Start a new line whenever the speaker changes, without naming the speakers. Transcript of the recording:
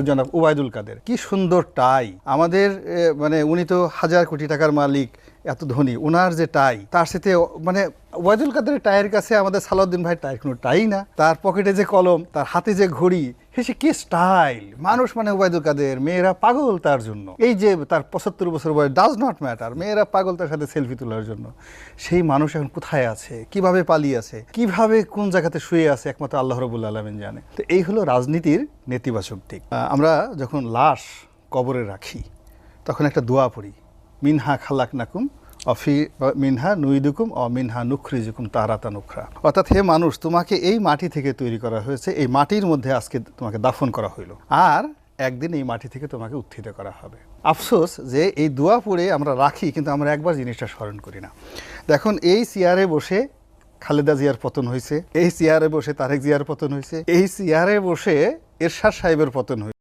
জনাব ওবায়দুল কাদের, কি সুন্দর টাই আমাদের, মানে উনি তো হাজার কোটি টাকার মালিক, এত ধনী, ওনার যে টাই, তার সাথে মানে ওবায়দুল কাদের টাইয়ের কাছে আমাদের সালাউদ্দিন ভাই টাইয়ের কোনো টাই না। তার পকেটে যে কলম, তার হাতে যে ঘড়ি, সে কি স্টাইল মানুষ, মানে ওবায়দুল কাদের, মেয়েরা পাগল তার জন্য। এই যে তার 75 বছর বয়স, ডাজ নট ম্যাটার, মেয়েরা পাগল তার সাথে সেলফি তোলার জন্য। সেই মানুষ এখন কোথায় আছে, কিভাবে পালিয়ে আছে, কিভাবে কোন জায়গাতে শুয়ে আছে, একমাত্র আল্লাহ রাব্বুল আলামিন জানে। তো এই হলো রাজনীতির নেতিবাচক দিক। আমরা যখন লাশ কবরে রাখি তখন একটা দোয়া পড়ি, মিনহা খালাকনাকুম অফি মিনহা নুইদুকুম অ মিনহা নুখরিজুকুম তারাতান উখরা। অর্থাৎ হে মানুষ, তোমাকে এই মাটি থেকে তৈরি করা হয়েছে, এই মাটির মধ্যে আজকে তোমাকে দাফন করা হইল, আর একদিন এই মাটি থেকে তোমাকে উত্থিত করা হবে। আফসোস যে এই দোয়া পড়ে আমরা রাখি, কিন্তু আমরা একবার জিনিসটা স্মরণ করি না। দেখুন, এই চেয়ারে বসে খালেদা জিয়ার পতন হয়েছে, এই চেয়ারে বসে তারেক জিয়ার পতন হয়েছে, এই চেয়ারে বসে এরশাদ সাহেবের পতন হয়েছে।